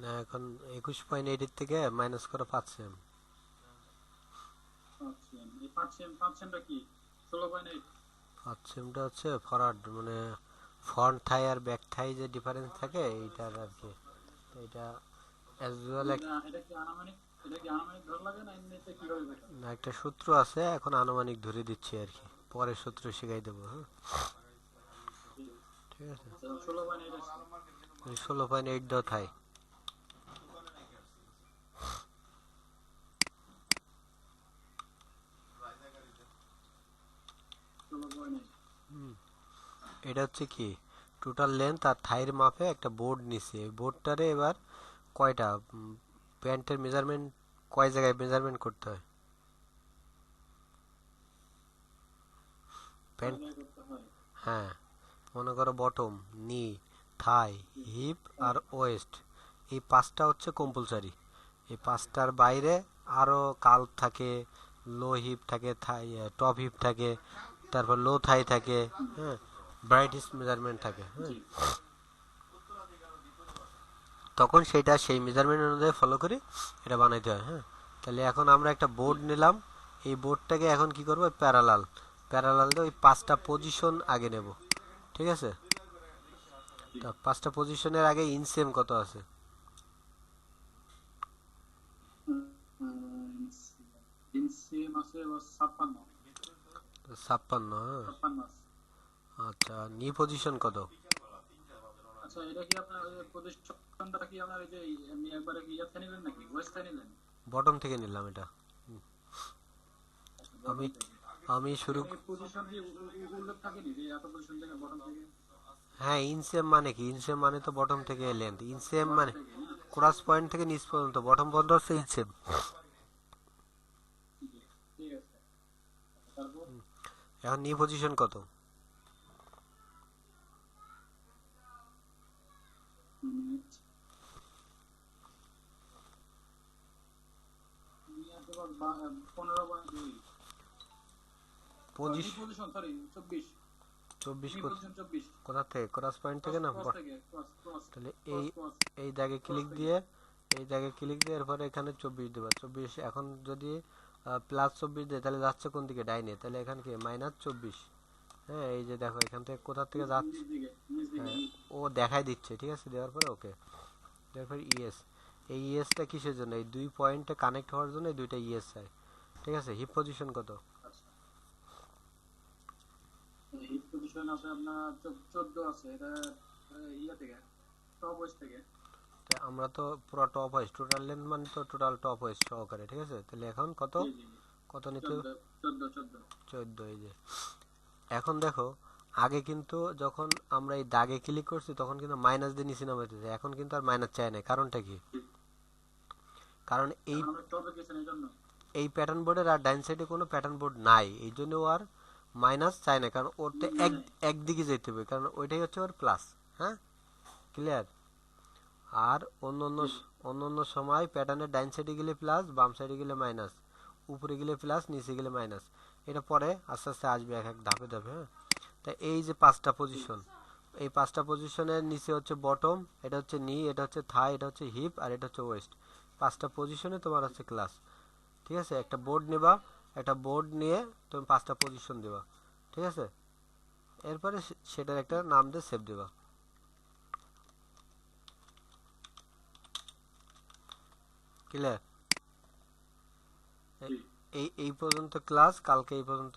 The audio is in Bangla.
না, এখন 21.8 এর থেকে মাইনাস করে 5 সেম। 5 সেমটা কি 16.8? 5 সেমটা হচ্ছে ফরওয়ার্ড, মানে ফ্রন্ট থাই আর ব্যাক থাই যে ডিফারেন্স থাকে এইটার আর কি। তো এটা অ্যাজ ওয়েল এটা কি আনুমানিক ধরা লাগে না এমনিতে কিভাবে বের হয়? একটা সূত্র আছে, এখন আনুমানিক ধরে দিচ্ছি আর কি, পরে সূত্র শিখাই দেবো। হ্যাঁ, ঠিক ঠিক আছে। আছে, 16.8 আসছে। 16.8 দাও থাই। 16.8। এটা হচ্ছে কি, টোটাল লেন্থ আর থাইয়ের মাপে একটা বোর্ড নিছি। এই বোর্ডটারে এবার কয়টা প্যান্টের মেজারমেন্ট, কয় জায়গায় মেজারমেন্ট করতে হয় প্যান্ট? তাহলে করতে হয়। হ্যাঁ, মনে করো বটম, নি, থাই, হিপ আর ওয়েস্ট, এই পাঁচটা হচ্ছে কম্পালসারি। এই পাঁচটার বাইরে আরও কাল্ভ থাকে, লো হিপ থাকে, থাই টপ হিপ থাকে, তারপর লো থাই থাকে, হ্যাঁ, ব্রাইটিস মেজারমেন্ট থাকে। হ্যাঁ, জি। তখন সেটা সেই মেজারমেন্ট অনুযায়ী ফলো করে এটা বানাইতে হয়। হ্যাঁ, তাহলে এখন আমরা একটা জি। বোর্ড নিলাম। এই বোর্ডটাকে এখন কি করবো, প্যারালাল, প্যারালাল দিয়ে ওই পাঁচটা পজিশন আগে নেব। ঠিক আছে। জি। তা পাঁচটা পজিশনের আগে ইনসেম কত আছে? ইনসিএম আছে 56। 56। হ্যাঁ, 56 আছে। আচ্ছা, নি পজিশন কত? আচ্ছা, এটা কি আপনার ওই যে প্রতিষ্ঠানটা কি আপনার এই যে আমি একবারে কি ইয়াতে নিলেন নাকি ওয়েস্টে নিলেন? বটম থেকে নিলাম এটা। আচ্ছা, আমি বটম থেকে। আমি শুরু। এখানে পজিশন কি উল্লেখ থাকেনি যে এত পজিশন থেকে বটম থেকে? হ্যাঁ, ইনসেম মানে কি, ইনসেম মানে তো বটম থেকে লেন্থ, ইনসেম বটম মানে থেকে না? ক্রস পয়েন্ট থেকে নিচ পর্যন্ত বটম পর্যন্ত হচ্ছে ইনসেম। জি, ঠিক আছে। তারপর এখন নি পজিশন কত? মিনিট নিয়ে তোমার 15/2। নি পজিশ পজিশন সরি 24। 24। নি পজিশন 24। কোথা থেকে, ক্রস পয়েন্ট থেকে ক্রস না ক্রস থেকে ক্রস ক্রস তাহলে এই ক্রস ক্রস এই দাগে ক্রস ক্লিক থেকে। দিয়ে, এই দাগে ক্লিক দিয়ে এরপরে এখানে 24 দেবা। 24 এখন যদি +24 দেয় তাহলে যাচ্ছে কোন দিকে, ডাইনে, তাহলে এখানে কি -24। হ্যাঁ, এই যে দেখো এখান থেকে কোথা থেকে যাচ্ছে। নিচ দিকে নিচ দিকে হ্যাঁ, ও দেখাই দিচ্ছে, ঠিক আছে, দেওয়ার পরে ওকে, দেওয়ার পরে ইএস। এই ইএসটা কিসের জন্য, এই দুই পয়েন্টে কানেক্ট হওয়ার জন্য এই দুইটা ইএস চাই। ঠিক আছে। হিপ পজিশন কত? আচ্ছা, হিপ পজিশন আছে আপনার 14 আছে। এটা ইয়া থেকে টপ ওয়েস্ট থেকে। তা আমরা তো পুরো টপ ওয়েস্ট, টোটাল লেন্থ মানে তো টোটাল টপ ওয়েস্ট সহকারে। ঠিক আছে, তাহলে এখন কত, জি জি জি। কত নিতে? 14 14 14। 14। এই যে এখন দেখো, আগে কিন্তু যখন আমরা এই দাগে ক্লিক করছি তখন কিন্তু মাইনাস দিয়ে নিচে নামাইতেছে, এখন কিন্তু আর মাইনাস চায় না। কারণটা কি? কারণ এই এখন আমরা টপে গেছেন এই জন্য। এই প্যাটার্ন বোর্ডের আর ডাইন সাইডে কোনো প্যাটার্ন বোর্ড নাই, এই জন্য ও আর মাইনাস চায় না, কারণ ওরতে এক নাই। একদিকে যেতে হবে, কারণ ওইটাই হচ্ছে ওর প্লাস। হ্যাঁ, ক্লিয়ার। আর অন্য অন্য জি। অন্য অন্য সময় প্যাটার্নের ডাইন সাইডে গেলে প্লাস, বাম সাইডে গেলে মাইনাস, উপরে গেলে প্লাস, নিচে গেলে মাইনাস। এটা পরে আস্তে আস্তে আসবে এক এক ধাপে ধাপে। হ্যাঁ, তা এই যে পাঁচটা ঠিক পজিশন, আছে। এই পাঁচটা পজিশনের নিচে হচ্ছে বটম, এটা হচ্ছে নি, এটা হচ্ছে থাই, এটা হচ্ছে হিপ আর এটা হচ্ছে ওয়েস্ট। পাঁচটা পজিশনে তোমার হচ্ছে ক্লাস। ঠিক আছে, একটা বোর্ড নেবা, একটা বোর্ড নিয়ে তুমি পাঁচটা পজিশন দেবা। ঠিক আছে, এরপরে সেটার একটা নাম দিয়ে সেভ দেবা। ক্লিয়ার। জি। এই এই পর্যন্ত ক্লাস, কালকে এই পর্যন্ত